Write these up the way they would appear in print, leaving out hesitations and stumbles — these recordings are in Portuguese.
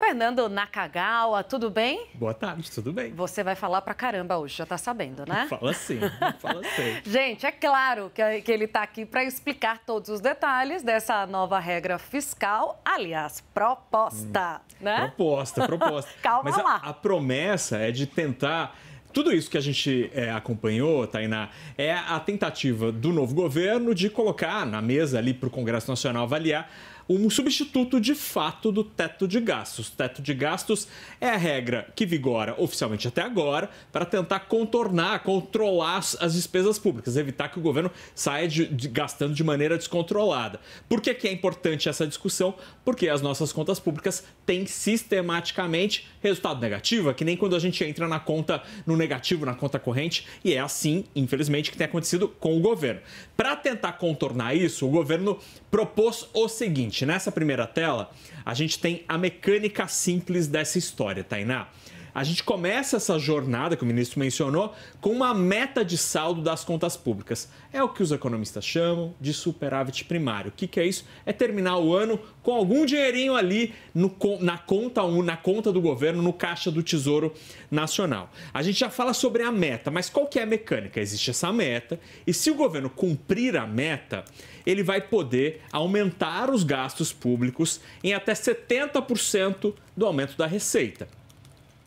Fernando Nakagawa, tudo bem? Boa tarde, tudo bem? Você vai falar pra caramba hoje, já tá sabendo, né? Fala sim, fala sim. Gente, é claro que ele tá aqui para explicar todos os detalhes dessa nova regra fiscal, aliás, proposta, né? Proposta. Calma Mas lá. A promessa é de tentar... Tudo isso que a gente acompanhou, Tainá, é a tentativa do novo governo de colocar na mesa ali para o Congresso Nacional avaliar um substituto de fato do teto de gastos. O teto de gastos é a regra que vigora oficialmente até agora para tentar controlar as despesas públicas, evitar que o governo saia gastando de maneira descontrolada. Por que é importante essa discussão? Porque as nossas contas públicas têm sistematicamente resultado negativo, que nem quando a gente entra na conta no negativo, na conta corrente, e é assim, infelizmente, que tem acontecido com o governo. Para tentar contornar isso, o governo propôs o seguinte: nessa primeira tela, a gente tem a mecânica simples dessa história, Tainá. A gente começa essa jornada, que o ministro mencionou, com uma meta de saldo das contas públicas. É o que os economistas chamam de superávit primário. O que é isso? É terminar o ano com algum dinheirinho ali na conta do governo, no caixa do Tesouro Nacional. A gente já fala sobre a meta, mas qual que é a mecânica? Existe essa meta e se o governo cumprir a meta, ele vai poder aumentar os gastos públicos em até 70% do aumento da receita.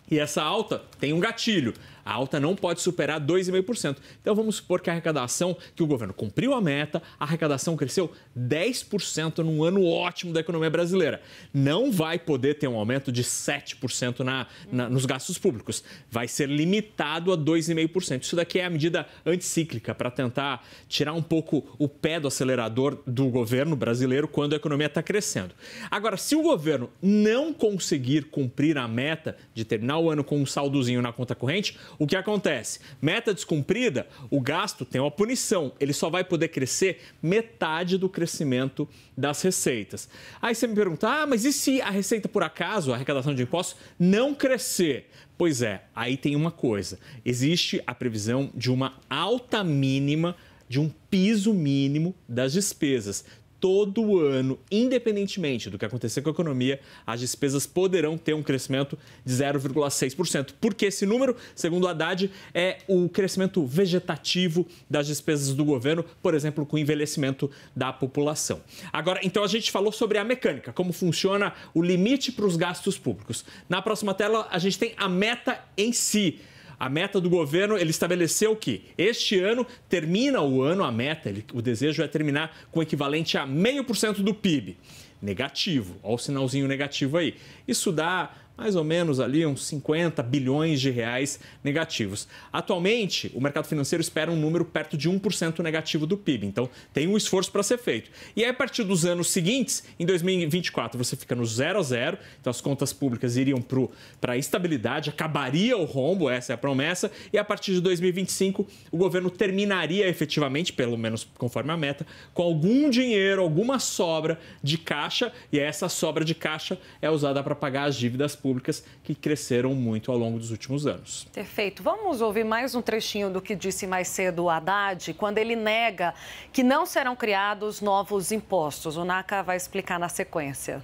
E essa alta tem um gatilho. A alta não pode superar 2,5%. Então vamos supor que a arrecadação, que o governo cumpriu a meta, a arrecadação cresceu 10% num ano ótimo da economia brasileira. Não vai poder ter um aumento de 7% nos gastos públicos. Vai ser limitado a 2,5%. Isso daqui é a medida anticíclica para tentar tirar um pouco o pé do acelerador do governo brasileiro quando a economia está crescendo. Agora, se o governo não conseguir cumprir a meta de terminar o ano com um saldozinho na conta corrente, o que acontece? Meta descumprida, o gasto tem uma punição. Ele só vai poder crescer metade do crescimento das receitas. Aí você me pergunta, mas e se a receita, por acaso, a arrecadação de impostos, não crescer? Pois é, aí tem uma coisa. Existe a previsão de uma alta mínima, de um piso mínimo das despesas. Todo ano, independentemente do que acontecer com a economia, as despesas poderão ter um crescimento de 0,6%. Porque esse número, segundo o Haddad, é o crescimento vegetativo das despesas do governo, por exemplo, com o envelhecimento da população. Agora, então a gente falou sobre a mecânica, como funciona o limite para os gastos públicos. Na próxima tela, a gente tem a meta em si. A meta do governo, ele estabeleceu que este ano termina o ano, a meta, o desejo é terminar com o equivalente a 0,5% do PIB. Negativo, olha o sinalzinho negativo aí. Isso dá mais ou menos ali uns 50 bilhões de reais negativos. Atualmente, o mercado financeiro espera um número perto de 1% negativo do PIB, então tem um esforço para ser feito. E aí, a partir dos anos seguintes, em 2024, você fica no 0 a 0, então as contas públicas iriam para a estabilidade, acabaria o rombo, essa é a promessa, e a partir de 2025, o governo terminaria efetivamente, pelo menos conforme a meta, com algum dinheiro, alguma sobra de caixa, e essa sobra de caixa é usada para pagar as dívidas públicas que cresceram muito ao longo dos últimos anos. Perfeito. Vamos ouvir mais um trechinho do que disse mais cedo o Haddad, quando ele nega que não serão criados novos impostos. O Naka vai explicar na sequência.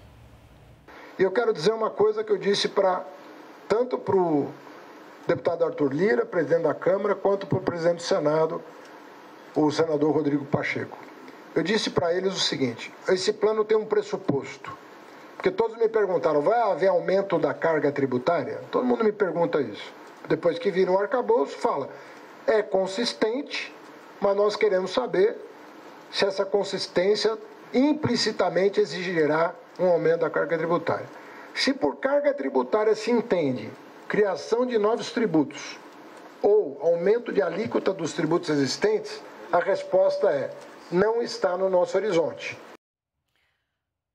Eu quero dizer uma coisa que eu disse tanto para o deputado Arthur Lira, presidente da Câmara, quanto para o presidente do Senado, o senador Rodrigo Pacheco. Eu disse para eles o seguinte: esse plano tem um pressuposto. Porque todos me perguntaram, vai haver aumento da carga tributária? Todo mundo me pergunta isso. Depois que viram o arcabouço, fala, é consistente, mas nós queremos saber se essa consistência implicitamente exigirá um aumento da carga tributária. Se por carga tributária se entende criação de novos tributos ou aumento de alíquota dos tributos existentes, a resposta é, não está no nosso horizonte.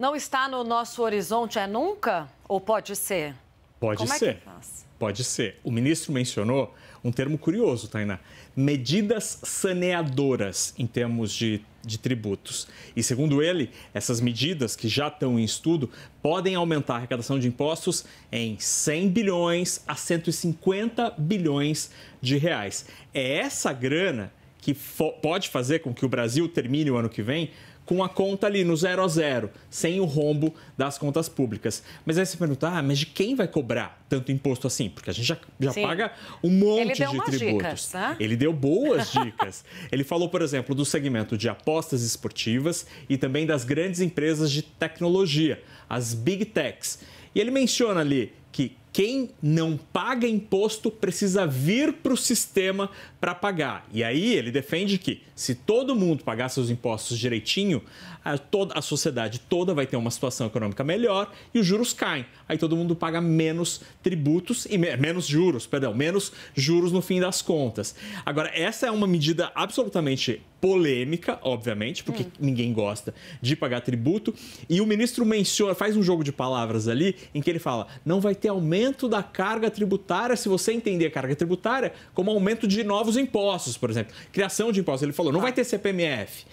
Não está no nosso horizonte, é nunca? Ou pode ser? Pode ser. É que faz? Pode ser. O ministro mencionou um termo curioso, Tainá. Medidas saneadoras em termos de tributos. E, segundo ele, essas medidas que já estão em estudo podem aumentar a arrecadação de impostos em 100 bilhões a 150 bilhões de reais. É essa grana que pode fazer com que o Brasil termine o ano que vem com a conta ali no 0 a 0, sem o rombo das contas públicas. Mas aí você pergunta, mas de quem vai cobrar tanto imposto assim? Porque a gente já paga um monte de tributos. Dicas, né? Ele deu boas dicas. Ele falou, por exemplo, do segmento de apostas esportivas e também das grandes empresas de tecnologia, as Big Techs. E ele menciona ali que quem não paga imposto precisa vir para o sistema para pagar. E aí ele defende que, se todo mundo pagar seus impostos direitinho, a sociedade toda vai ter uma situação econômica melhor e os juros caem. Aí todo mundo paga menos tributos e menos juros no fim das contas. Agora, essa é uma medida absolutamente polêmica, obviamente, porque ninguém gosta de pagar tributo. E o ministro faz um jogo de palavras ali, em que ele fala, não vai ter aumento da carga tributária se você entender a carga tributária como aumento de novos impostos, por exemplo. Criação de impostos. Ele falou, não vai ter CPMF.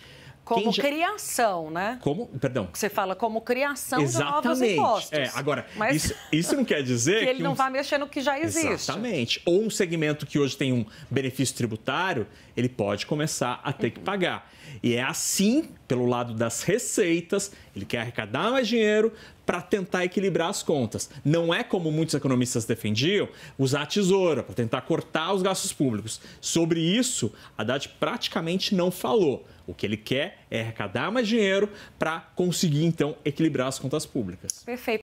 Como criação, né? Como? Perdão. Você fala como criação de novos impostos. Agora, mas isso não quer dizer que ele não vai mexer no que já existe. Exatamente. Ou um segmento que hoje tem um benefício tributário, ele pode começar a ter que pagar. E é assim, pelo lado das receitas, ele quer arrecadar mais dinheiro para tentar equilibrar as contas. Não é como muitos economistas defendiam, usar a tesoura para tentar cortar os gastos públicos. Sobre isso, Haddad praticamente não falou. O que ele quer é arrecadar mais dinheiro para conseguir, então, equilibrar as contas públicas. Perfeito.